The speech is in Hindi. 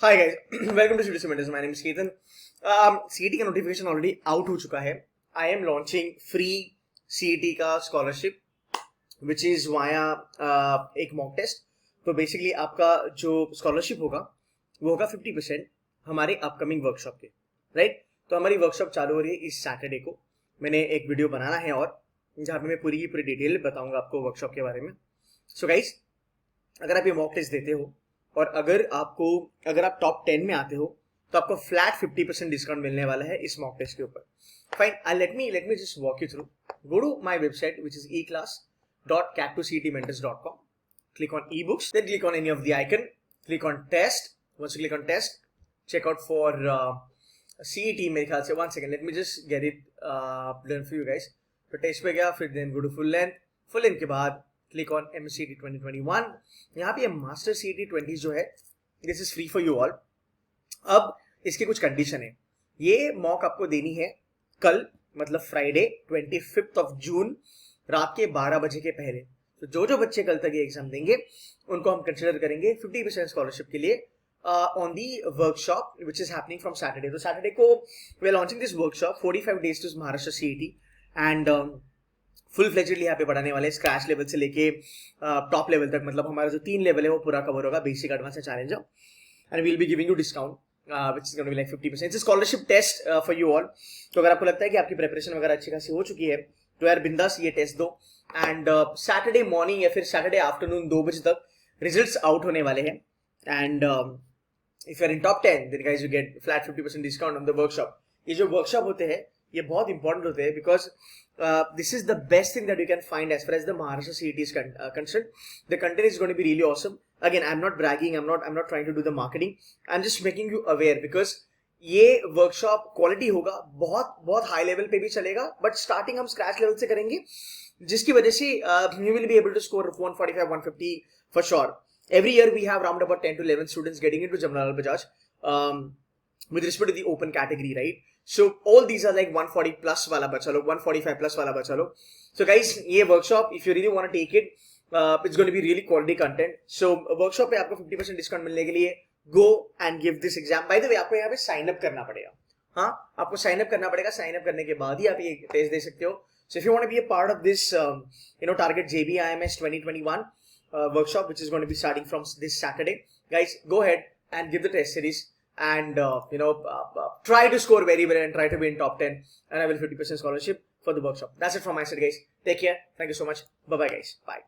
Hi guys, welcome to Jbims. My name is Ketan. CET का नोटिफिकेशन ऑलरेडी आउट हो चुका है. I am launching free CET का स्कॉलरशिप विच इज वाया एक मॉक टेस्ट. तो बेसिकली आपका जो स्कॉलरशिप होगा वो होगा 50% हमारे अपकमिंग वर्कशॉप के. राइट. तो हमारी वर्कशॉप चालू हो रही है इस सैटरडे को. मैंने एक वीडियो बनाना है और जहाँ पे मैं पूरी की पूरी डिटेल बताऊंगा आपको वर्कशॉप के बारे में. सो गाइस, अगर आप ये मॉक टेस्ट देते हो और अगर आप टॉप 10 में आते हो तो आपको फ्लैट 50% डिस्काउंट मिलने वाला है इस मॉक टेस्ट के ऊपर. Fine, let me just walk you through. Go to my website which is eclass.cat2ctmentors.com. click on ebooks, then click on any of the icon, click on test. Once you click on test, check out for CET. मेरे ख्याल से one second, let me just get it done for you guys. तो टेस्ट पे गया, फिर then go to full length के बाद click on MCET 2021. यहाँ पे ये मास्टर CET 20 जो है this is free for you all. अब इसके कुछ कंडीशन है. ये मॉक आपको देनी है कल, मतलब फ्राइडे 25th of June रात के 12 बजे के पहले. तो जो बच्चे कल तक ये एग्जाम देंगे उनको हम कंसिडर करेंगे 50% स्कॉलरशिप के लिए on the workshop which is happening from Saturday. तो सैटरडे को we are launching this workshop 45 days to Maharashtra CET and full fledgedly यहाँ पे पढ़ाने वाले स्क्रैच लेवल से लेके टॉप लेवल तक. मतलब हमारा जो 3 लेवल है वो पूरा कवर होगा, basic, advance and challenger. And will be giving you discount which is going to be like 50%. It's a scholarship test for you all. तो अगर आपको लगता है कि आपकी प्रिपरेशन वगैरह अच्छी खासी हो चुकी है तो यार बिंदास ये टेस्ट दो. एंड सैटरडे मॉर्निंग या फिर सैटरडे आफ्टरनून 2 बजे तक रिजल्ट्स आउट होने वाले हैं. And if you are in top 10 then guys you get flat 50% discount on the workshop. ये जो वर्कशॉप होते हैं ये बहुत इंपॉर्टेंट होते हैं because this is the best thing that you can find as far as the Maharashtra CET is concerned. The content is going to be really awesome. Again, I'm not bragging. I'm not trying to do the marketing. I'm just making you aware because ये वर्कशॉप क्वालिटी होगा, बहुत हाई लेवल पे भी चलेगा, बट स्टार्टिंग हम स्क्रैच लेवल से करेंगे जिसकी वजह से you will be able to score 145, 150 for sure. Every year we have around about 10 to 11 students getting into Jamnalal Bajaj with respect to the open category, right? So all these are like 140 plus वाला बच्चा लोग, 145 plus वाला बच्चा लोग. So guys, ये workshop if you really want to take it, it's going to be really quality content. So workshop पे आपको 50% डिस्काउंट मिलने के लिए go and give this exam. By the way, आपको यहाँ पे साइन अप करना पड़ेगा. हाँ, आपको साइन अप करना पड़ेगा. साइन अप करने के बाद ही आप ये टेस्ट दे सकते हो. So if you want to be a part of this target JBIMS 2021 workshop which is going to be starting from this Saturday, guys, go ahead and give the test series and try to score very well and try to be in top 10 and I will 50% scholarship for the workshop. That's it from my side, guys. Take care. Thank you so much. Bye bye, guys. Bye.